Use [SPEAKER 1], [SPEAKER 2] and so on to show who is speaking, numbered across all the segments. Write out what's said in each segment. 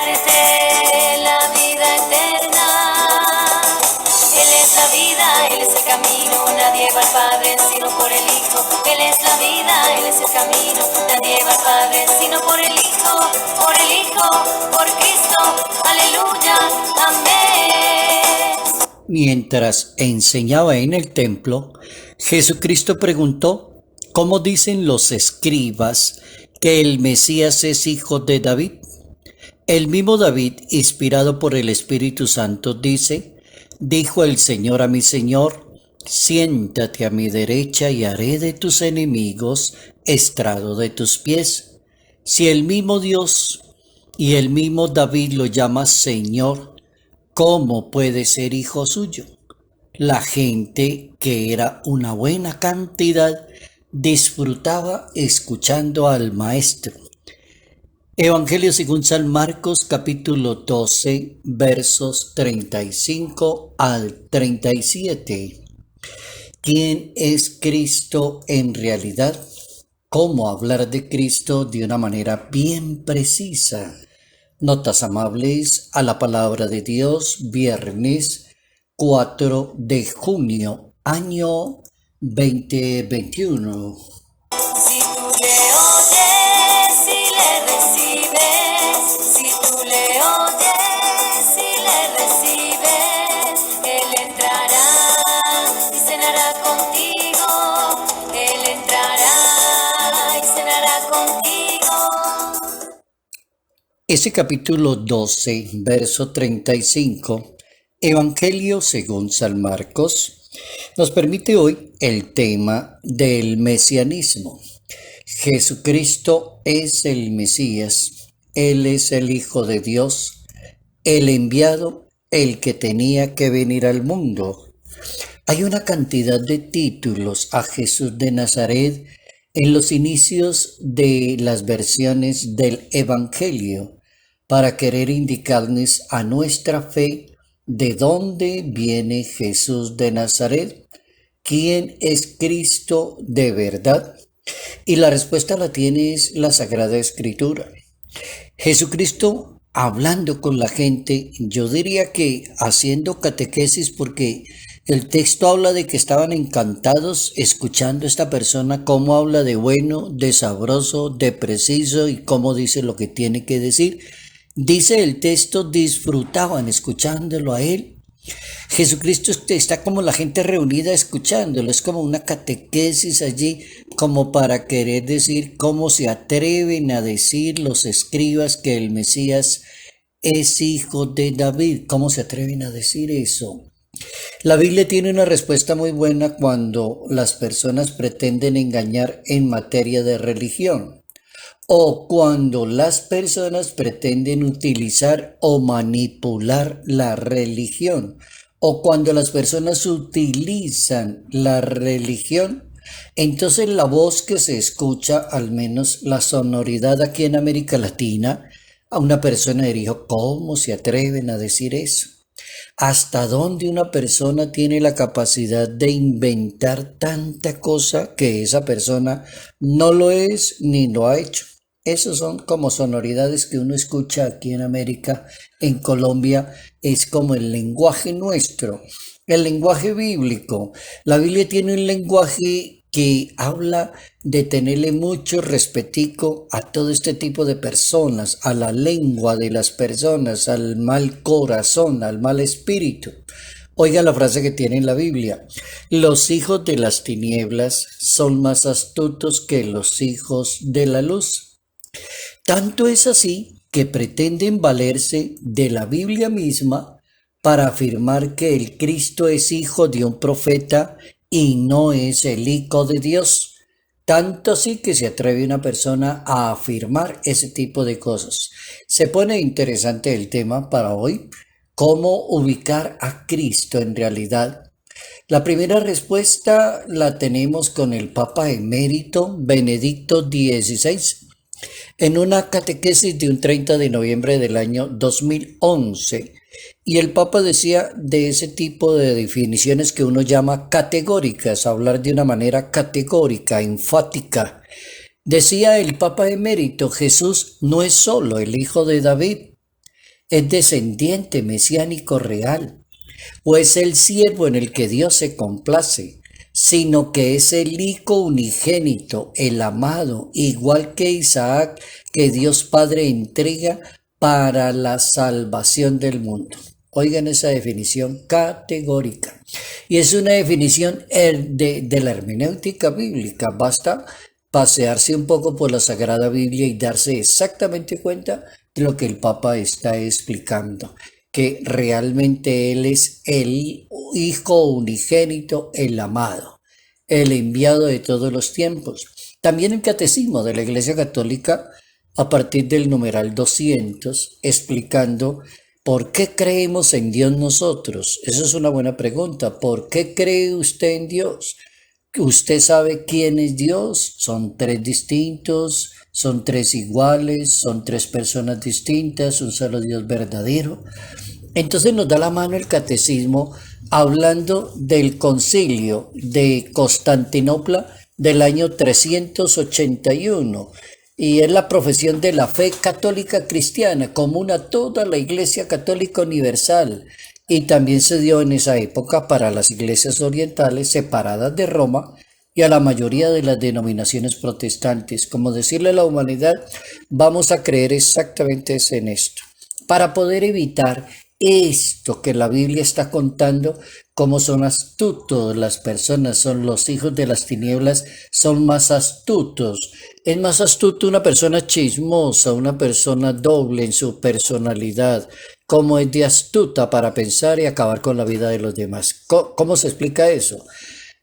[SPEAKER 1] de la vida eterna. Él es la vida, Él es el camino, nadie va al Padre sino por el Hijo. Él es la vida, Él es el camino, nadie va al Padre sino por el Hijo, por Cristo, aleluya, amén.
[SPEAKER 2] Mientras enseñaba en el templo, Jesucristo preguntó: ¿cómo dicen los escribas que el Mesías es hijo de David? El mismo David, inspirado por el Espíritu Santo, dice: dijo el Señor a mi Señor, siéntate a mi derecha y haré de tus enemigos estrado de tus pies. Si el mismo Dios y el mismo David lo llama Señor, ¿cómo puede ser hijo suyo? La gente, que era una buena cantidad, disfrutaba escuchando al Maestro. Evangelio según San Marcos, capítulo 12, versos 35 al 37. ¿Quién es Cristo en realidad? ¿Cómo hablar de Cristo de una manera bien precisa? Notas amables a la palabra de Dios, viernes 4 de junio, año 2021.
[SPEAKER 1] Si tú le oyes y le recibes, si tú le oyes y le recibes, Él entrará y cenará contigo, Él entrará y cenará contigo.
[SPEAKER 2] Ese capítulo 12, verso 35, Evangelio según San Marcos, nos permite hoy el tema del mesianismo. Jesucristo es el Mesías, Él es el Hijo de Dios, el enviado, el que tenía que venir al mundo. Hay una cantidad de títulos a Jesús de Nazaret en los inicios de las versiones del Evangelio para querer indicarnos a nuestra fe de dónde viene Jesús de Nazaret, quién es Cristo de verdad. Y la respuesta la tiene la Sagrada Escritura. Jesucristo hablando con la gente, yo diría que haciendo catequesis, porque el texto habla de que estaban encantados escuchando a esta persona cómo habla de bueno, de sabroso, de preciso y cómo dice lo que tiene que decir. Dice el texto, disfrutaban escuchándolo a él. Jesucristo está como la gente reunida escuchándolo, es como una catequesis allí, como para querer decir cómo se atreven a decir los escribas que el Mesías es hijo de David, cómo se atreven a decir eso. La Biblia tiene una respuesta muy buena cuando las personas pretenden engañar en materia de religión, o cuando las personas pretenden utilizar o manipular la religión, o cuando las personas utilizan la religión. Entonces la voz que se escucha, al menos la sonoridad aquí en América Latina, a una persona dijo: ¿cómo se atreven a decir eso? ¿Hasta dónde una persona tiene la capacidad de inventar tanta cosa que esa persona no lo es ni lo ha hecho? Esos son como sonoridades que uno escucha aquí en América, en Colombia, es como el lenguaje nuestro, el lenguaje bíblico. La Biblia tiene un lenguaje que habla de tenerle mucho respetico a todo este tipo de personas, a la lengua de las personas, al mal corazón, al mal espíritu. Oiga la frase que tiene en la Biblia: los hijos de las tinieblas son más astutos que los hijos de la luz. Tanto es así que pretenden valerse de la Biblia misma para afirmar que el Cristo es hijo de un profeta y no es el Hijo de Dios. Tanto así que se atreve una persona a afirmar ese tipo de cosas. Se pone interesante el tema para hoy: cómo ubicar a Cristo en realidad. La primera respuesta la tenemos con el Papa emérito Benedicto XVI. En una catequesis de un 30 de noviembre del año 2011, y el Papa decía de ese tipo de definiciones que uno llama categóricas, hablar de una manera categórica, enfática. Decía el Papa emérito: Jesús no es solo el hijo de David, es descendiente mesiánico real, o es el siervo en el que Dios se complace, sino que es el hijo unigénito, el amado, igual que Isaac, que Dios Padre entrega para la salvación del mundo. Oigan esa definición categórica. Y es una definición de la hermenéutica bíblica. Basta pasearse un poco por la Sagrada Biblia y darse exactamente cuenta de lo que el Papa está explicando, que realmente Él es el Hijo unigénito, el amado, el enviado de todos los tiempos. También el Catecismo de la Iglesia Católica, a partir del numeral 200, explicando por qué creemos en Dios nosotros. Esa es una buena pregunta. ¿Por qué cree usted en Dios? ¿Usted sabe quién es Dios? ¿Son tres distintos? ¿Son tres iguales? ¿Son tres personas distintas? ¿Un solo Dios verdadero? Entonces nos da la mano el catecismo hablando del concilio de Constantinopla del año 381. Y es la profesión de la fe católica cristiana, común a toda la Iglesia Católica Universal. Y también se dio en esa época para las iglesias orientales separadas de Roma y a la mayoría de las denominaciones protestantes. Como decirle a la humanidad, vamos a creer exactamente en esto, para poder evitar esto que la Biblia está contando, cómo son astutos las personas, son los hijos de las tinieblas, son más astutos. Es más astuto una persona chismosa, una persona doble en su personalidad, como es de astuta para pensar y acabar con la vida de los demás. ¿Cómo se explica eso?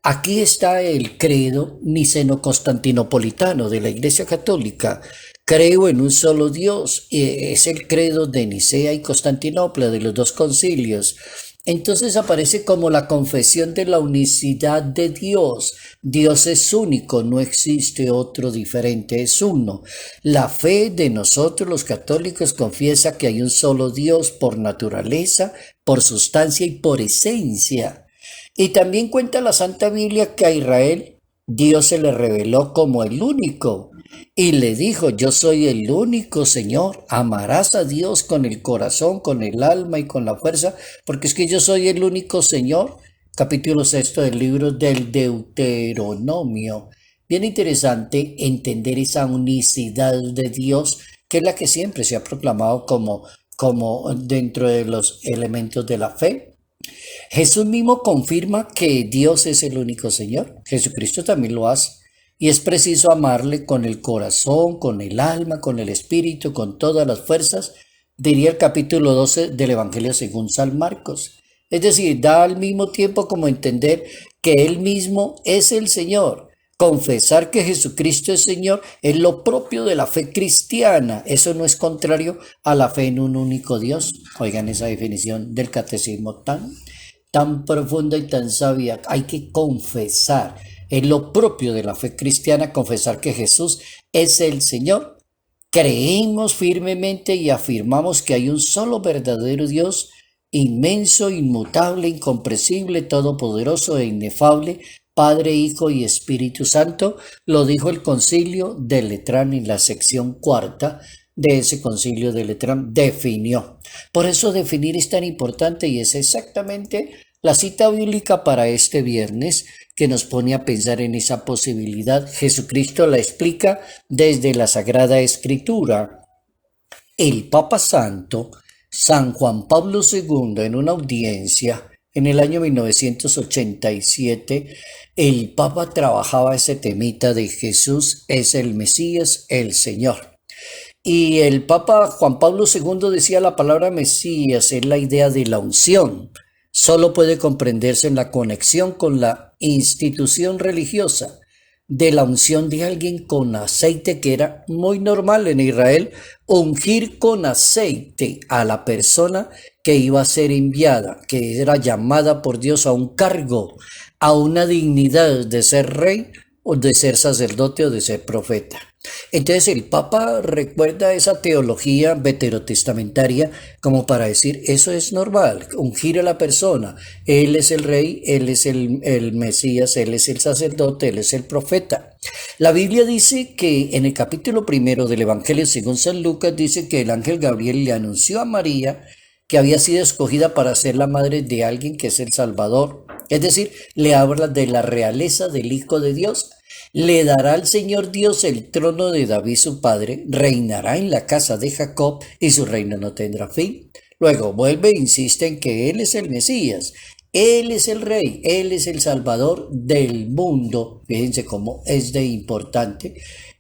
[SPEAKER 2] Aquí está el credo niceno-constantinopolitano de la Iglesia Católica. Creo en un solo Dios. Es el credo de Nicea y Constantinopla, de los dos concilios. Entonces aparece como la confesión de la unicidad de Dios. Dios es único, no existe otro diferente, es uno. La fe de nosotros los católicos confiesa que hay un solo Dios por naturaleza, por sustancia y por esencia. Y también cuenta la Santa Biblia que a Israel Dios se le reveló como el único y le dijo: yo soy el único Señor, amarás a Dios con el corazón, con el alma y con la fuerza, porque es que yo soy el único Señor. Capítulo 6 del libro del Deuteronomio. Bien interesante entender esa unicidad de Dios, que es la que siempre se ha proclamado como dentro de los elementos de la fe. Jesús mismo confirma que Dios es el único Señor. Jesucristo también lo hace. Y es preciso amarle con el corazón, con el alma, con el espíritu, con todas las fuerzas, diría el capítulo 12 del Evangelio según San Marcos. Es decir, da al mismo tiempo como entender que Él mismo es el Señor. Confesar que Jesucristo es Señor es lo propio de la fe cristiana. Eso no es contrario a la fe en un único Dios. Oigan esa definición del catecismo tan profunda y tan sabia. Hay que confesar. Es lo propio de la fe cristiana confesar que Jesús es el Señor. Creemos firmemente y afirmamos que hay un solo verdadero Dios, inmenso, inmutable, incomprensible, todopoderoso e inefable, Padre, Hijo y Espíritu Santo. Lo dijo el concilio de Letrán en la sección cuarta de ese concilio de Letrán. Definió. Por eso definir es tan importante y es exactamente la cita bíblica para este viernes que nos pone a pensar en esa posibilidad. Jesucristo la explica desde la Sagrada Escritura. El Papa Santo, San Juan Pablo II, en una audiencia en el año 1987, el Papa trabajaba ese temita de Jesús es el Mesías, el Señor. Y el Papa Juan Pablo II decía: la palabra Mesías es la idea de la unción. Solo puede comprenderse en la conexión con la institución religiosa de la unción de alguien con aceite, que era muy normal en Israel, ungir con aceite a la persona que iba a ser enviada, que era llamada por Dios a un cargo, a una dignidad de ser rey o de ser sacerdote o de ser profeta. Entonces el Papa recuerda esa teología veterotestamentaria como para decir, eso es normal, ungir a la persona, Él es el rey, Él es el Mesías, Él es el sacerdote, Él es el profeta. La Biblia dice que en el capítulo primero del Evangelio según San Lucas dice que el ángel Gabriel le anunció a María que había sido escogida para ser la madre de alguien que es el Salvador. Es decir, le habla de la realeza del Hijo de Dios. Le dará al Señor Dios el trono de David su padre, reinará en la casa de Jacob y su reino no tendrá fin. Luego vuelve e insiste en que Él es el Mesías, Él es el Rey, Él es el Salvador del mundo. Fíjense cómo es de importante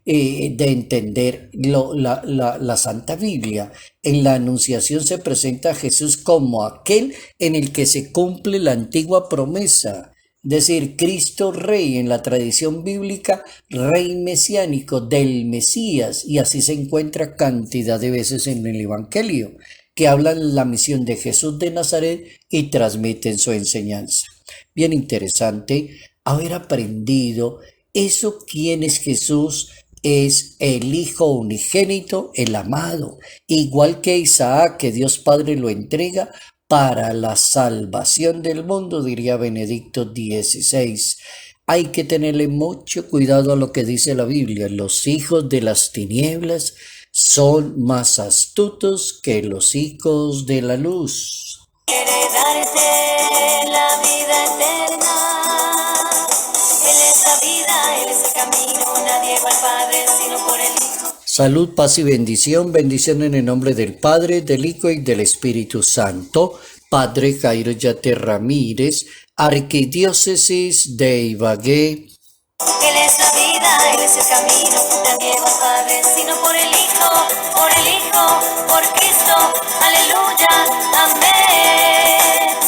[SPEAKER 2] de entender la Santa Biblia. En la Anunciación se presenta a Jesús como aquel en el que se cumple la antigua promesa. Es decir, Cristo Rey en la tradición bíblica, Rey mesiánico del Mesías, y así se encuentra cantidad de veces en el Evangelio, que hablan la misión de Jesús de Nazaret y transmiten su enseñanza. Bien interesante haber aprendido eso, quién es Jesús. Es el Hijo unigénito, el amado, igual que Isaac, que Dios Padre lo entrega para la salvación del mundo, diría Benedicto XVI. Hay que tenerle mucho cuidado a lo que dice la Biblia. Los hijos de las tinieblas son más astutos que los hijos de la luz.
[SPEAKER 1] Quiere darte la vida eterna. Él es la vida, Él es el camino. Nadie va al Padre sino por el Hijo.
[SPEAKER 2] Salud, paz y bendición. Bendición en el nombre del Padre, del Hijo y del Espíritu Santo. Padre Jairo Yate Ramírez, Arquidiócesis de Ibagué.
[SPEAKER 1] Él es la vida, Él es el camino. Nadie va al Padre sino por el Hijo, por Cristo. Aleluya, amén.